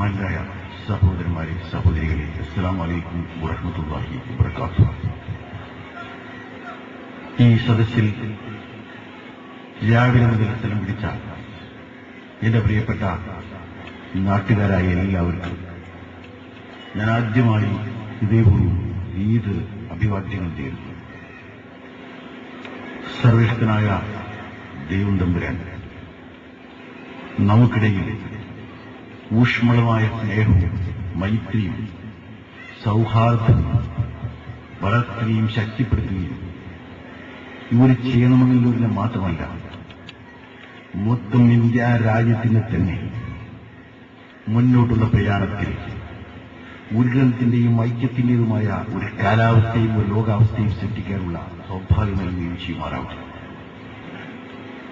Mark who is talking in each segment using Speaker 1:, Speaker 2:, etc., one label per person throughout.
Speaker 1: ബഹുമാനരായ സഹോദരന്മാരെ, സഹോദരികളെ, അസ്സലാമു അലൈക്കും വറഹ്മത്തുള്ളാഹി വബറകാതുഹു. ഈ സദസ്സിൽ രാവിലെ മുതൽ സ്ഥലം പിടിച്ച എന്റെ പ്രിയപ്പെട്ട നാട്ടുകാരായ എല്ലാവർക്കും ഞാൻ ആദ്യമായി ഇതേപൂർവ്വം ഈദ് അഭിവാദ്യങ്ങൾ ചെയ്യുന്നു. സർവശക്തനായ ദൈവം തമ്പുരാൻ നമുക്കിടയിൽ ഊഷ്മളമായ സ്നേഹവും മൈത്രിയും സൗഹാർദ്ദവും വളർത്തുകയും ശക്തിപ്പെടുത്തുകയും ഇവര് ചെയ്യണമെന്നുള്ളതിന് മാത്രമല്ല, മൊത്തം ഇന്ത്യ രാജ്യത്തിന് തന്നെ മുന്നോട്ടുള്ള പ്രയാണത്തിൽ ഉന്നതത്തിന്റെയും ഐക്യത്തിന്റേതുമായ ഒരു കാലാവസ്ഥയും ഒരു ലോകാവസ്ഥയും സൃഷ്ടിക്കാനുള്ള സൗഭാഗ്യം നൽകുകയും ചെയ്യുമാറാവട്ടെ.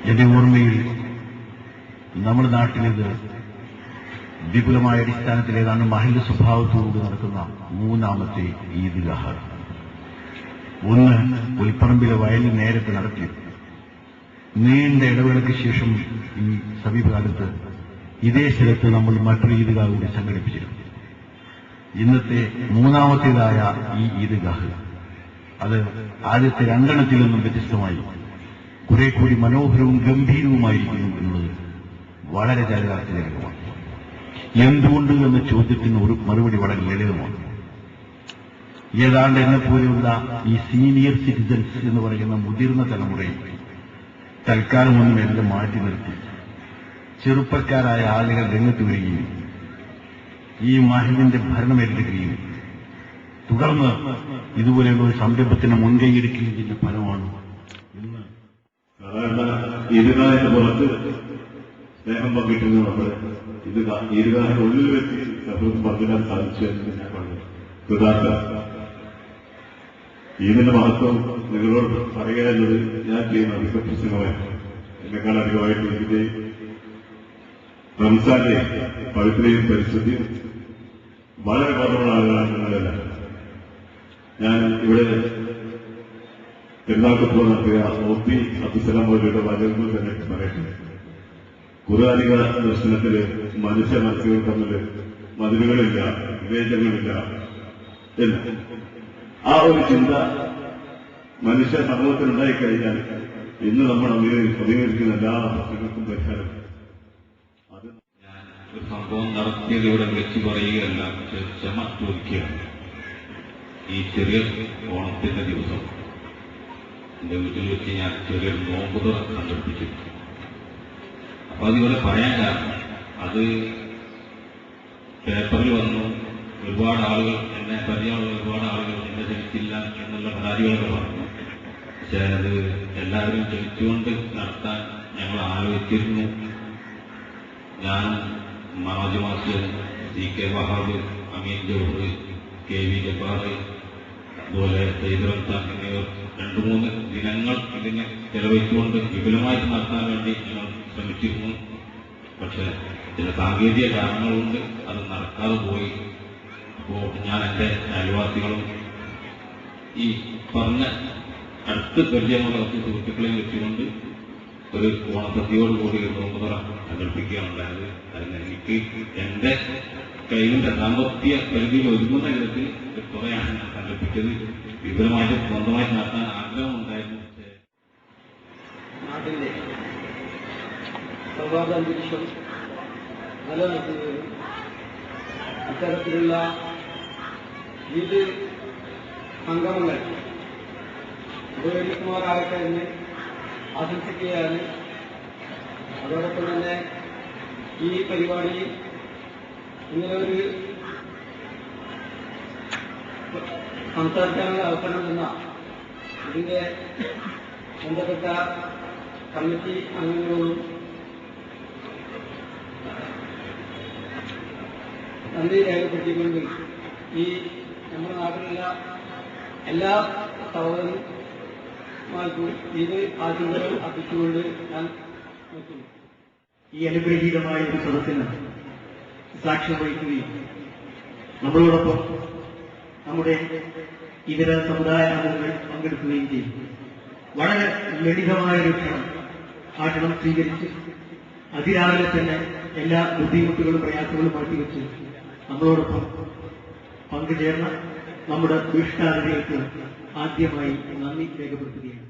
Speaker 1: എന്റെ ഓർമ്മയിൽ നമ്മുടെ നാട്ടിലിത് വിപുലമായ അടിസ്ഥാനത്തിൽ ഏതാണ്ട് മഹല്ല് സ്വഭാവത്തോടുകൂടി നടക്കുന്ന മൂന്നാമത്തെ ഈദ്ഗാഹ്. ഒന്ന് പുൽപ്പറമ്പിലെ വയലിൽ നേരത്തെ നടത്തി. നീണ്ട ഇടവേളയ്ക്ക് ശേഷം ഈ സമീപകാലത്ത് ഇതേ സ്ഥലത്ത് നമ്മൾ മറ്റൊരു ഈദ്ഗാഹ് കൂടി സംഘടിപ്പിച്ചിരുന്നു. ഇന്നത്തെ മൂന്നാമത്തേതായ ഈ ഈദ്ഗാഹ് അത് ആദ്യത്തെ രണ്ടെണ്ണത്തിൽ നിന്നും വ്യത്യസ്തമായി കുറെ കൂടി മനോഹരവും ഗംഭീരവുമായിരിക്കുന്നു എന്നുള്ളത് വളരെ ചരിതാർത്ഥജനകമാണ്. എന്തുകൊണ്ട് എന്ന ചോദ്യത്തിന് ഒരു മറുപടി വളരെ ലളിതമാണ്. ഏതാണ്ട് എന്നെപ്പോലെയുള്ള ഈ സീനിയർ സിറ്റിസൺസ് എന്ന് പറയുന്ന മുതിർന്ന തലമുറയിൽ തൽക്കാലം ഒന്നും എല്ലാം മാറ്റി നിർത്തി ചെറുപ്പക്കാരായ ആളുകൾ രംഗത്ത് വരികയും ഈ മഹലിന്റെ ഭരണമേറ്റെടുക്കുകയും തുടർന്ന് ഇതുപോലെയുള്ള ഒരു സംരംഭത്തിന് മുൻകൈയെടുക്കുകയും ചെയ്യുന്ന ഫലമാണ് ഇന്ന്
Speaker 2: സാധാരണ ഈദ്ഗാഹിന്റെ പുറത്ത് സ്നേഹം പങ്കിട്ടുന്നത് നമ്മൾ ഈദ്ഗാഹിന്റെ ഉള്ളിൽ വെച്ച് സഫലത്ത് പങ്കിടാൻ സാധിച്ചു എന്ന് ഞാൻ പറഞ്ഞു. കൃതാർത്ഥ ഈദിന്റെ മഹത്വം നിങ്ങളോട് പറയുക എന്നത് ഞാൻ ചെയ്യുന്ന അധിക പ്രശ്നമാണ്. എന്നെക്കാൾ അധികമായിട്ട് ഇതിന്റെ റംസാന്റെ പവിത്രയും പരിശുദ്ധിയും വളരെ കുറവുള്ള ആളുകളാണ് നിങ്ങളെല്ലാം. ഞാൻ ഇവിടെ പെരുന്നാൾക്കൊപ്പം നടത്തിയ ഒ.പി. അബ്ദുസലാം പോലെയുടെ വാചകങ്ങൾ തന്നെ പറയട്ടെ. ഖുർആനിക ദർശനത്തില് മനുഷ്യ മനസ്സുകൾ തമ്മിൽ മതിലുകളില്ല, വിവേചനങ്ങളില്ല എന്ന് ആ ഒരു ചിന്ത മനുഷ്യ സമൂഹത്തിൽ ഉണ്ടായിക്കഴിഞ്ഞാൽ ഇന്ന് നമ്മൾ അഭിമുഖീകരിക്കുന്ന എല്ലാ പ്രശ്നങ്ങൾക്കും പരിഹാരം. അത്
Speaker 3: ഞാൻ ഒരു സംഭവം നടത്തിയത് ഇവിടെ വിളിച്ചു പറയുകയല്ല, ക്ഷമ ചോദിക്കുകയാണ്. ഈ ചെറിയ ഓണത്തിന്റെ ദിവസം എന്റെ വീട്ടിൽ വെച്ച് ഞാൻ ചെറിയൊരു നോമ്പുതുറ സംഘടിപ്പിച്ചു. അപ്പൊ അതിവിടെ പറയാൻ കാരണം അത് പേപ്പറിൽ വന്നു. ഒരുപാട് ആളുകൾ, എന്നെ പരിചയമുള്ള ഒരുപാട് ആളുകൾ എന്നെ ക്ഷണിച്ചില്ല എന്നുള്ള പരാതികളൊക്കെ പറഞ്ഞു. പക്ഷെ അത് എല്ലാവരും ക്ഷണിച്ചുകൊണ്ട് നടത്താൻ ഞങ്ങൾ ആലോചിച്ചിരുന്നു. ഞാനും മനോജ് മാസ്റ്റർ, C.K. വഹാബ്, അമീൻ ജോഹർ, K.V. ജബ്ബാർ, അതുപോലെ സയ്യിദ് റംസാൻ എന്നിവർ 2-3 ദിനങ്ങൾ ഇതിനെ ചെലവഴിച്ചുകൊണ്ട് വിപുലമായിട്ട് നടത്താൻ വേണ്ടി ഞങ്ങൾ ശ്രമിച്ചിരുന്നു. പക്ഷെ ചില സാങ്കേതിക കാരണങ്ങളുണ്ട് അത് നടക്കാതെ പോയി. അപ്പോൾ ഞാൻ എൻ്റെ അയൽവാസികളും ഈ പറഞ്ഞ അടുത്ത് പരിചയമുള്ള കുറച്ച് സുഹൃത്തുക്കളെയും വെച്ചുകൊണ്ട് ഒരു ഓണസദ്യയോടുകൂടി ഒരു നോമ്പുതുറ സംഘടിപ്പിക്കുകയാണുണ്ടായത്. അതിന് എനിക്ക് എൻ്റെ കയ്യിലെ സാമ്പത്തിക പരിധിയിൽ ഒരുങ്ങുന്ന വിധത്തിൽ ഒരു തുറയാണ് ഞാൻ സംഘടിപ്പിച്ചത്. വിപുലമായിട്ട് സ്വന്തമായിട്ട് നടത്താൻ ആഗ്രഹമുണ്ടായിരുന്നു.
Speaker 4: നാട്ടിലെ സൗഹാർദ്ദ അന്തരീക്ഷം നിലനിർത്തുന്നതിനും ഇത്തരത്തിലുള്ള ഈദ് സംഗമങ്ങൾ ഉപയോഗിക്കുമാറാകട്ടെ എന്ന് ആശംസിക്കുകയാണ്. അതോടൊപ്പം തന്നെ ഈ പരിപാടി ഇങ്ങനെ ഒരു സംസാരിക്കാനുള്ള അവസരം എന്ന ഇതിന്റെ ബന്ധപ്പെട്ട കമ്മിറ്റി അംഗങ്ങളോടും നന്ദി രേഖപ്പെടുത്തിക്കൊണ്ട് ഈ നമ്മുടെ നാട്ടിലുള്ള എല്ലാ സഹോദരന്മാർക്കും ഇത് ആശംസകൾ അർപ്പിച്ചുകൊണ്ട് ഞാൻ നോക്കുന്നു.
Speaker 5: ഈ അനുഗ്രഹീതമായ ഒരു സദസ്സിന് സാക്ഷ്യം വഹിക്കുകയും നമ്മളോടൊപ്പം നമ്മുടെ ഇതര സമുദായ അംഗങ്ങൾ പങ്കെടുക്കുകയും ചെയ്യും. വളരെ ലളിതമായ ഒരു ക്ഷണം, ആ ക്ഷണം സ്വീകരിച്ച് അതിരാവിലെ തന്നെ എല്ലാ ബുദ്ധിമുട്ടുകളും പ്രയാസങ്ങളും മാറ്റിവെച്ച് നമ്മളോടൊപ്പം പങ്കുചേർന്ന നമ്മുടെ വിശിഷ്ടാതിഥികൾക്ക് ആദ്യമായി നന്ദി രേഖപ്പെടുത്തുകയാണ്.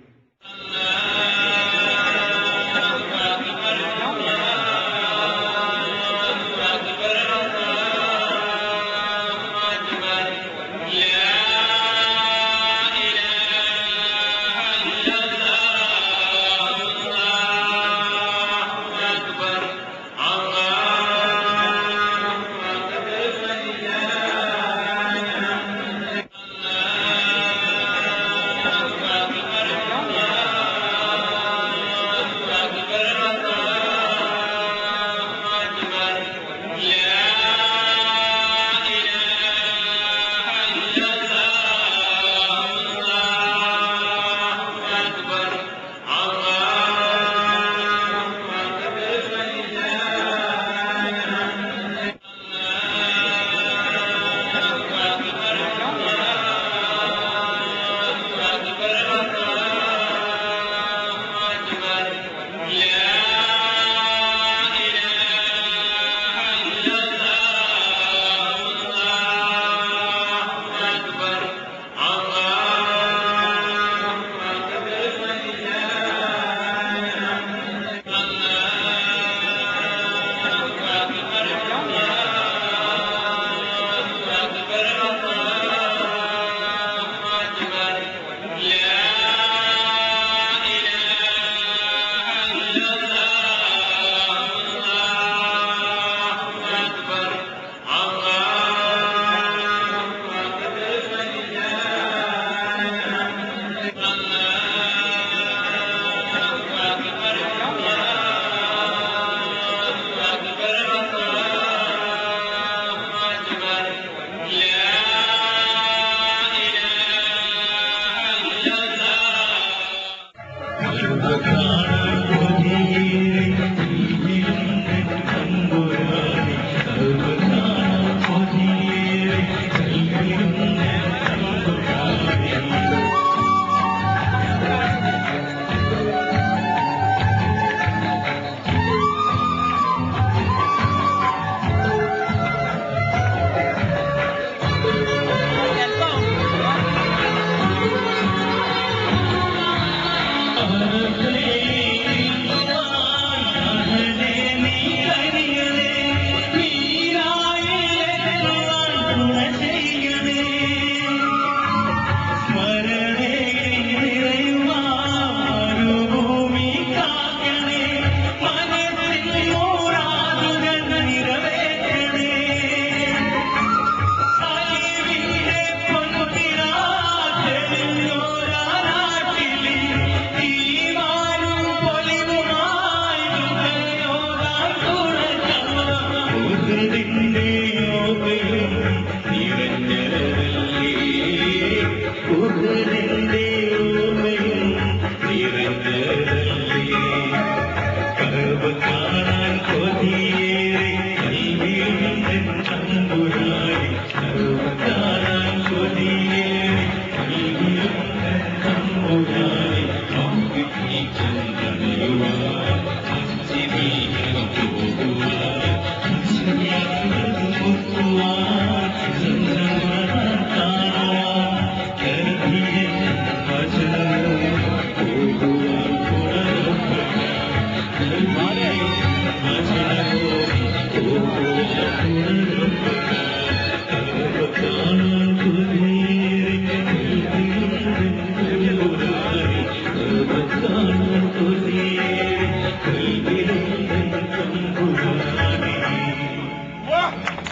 Speaker 6: Thank you.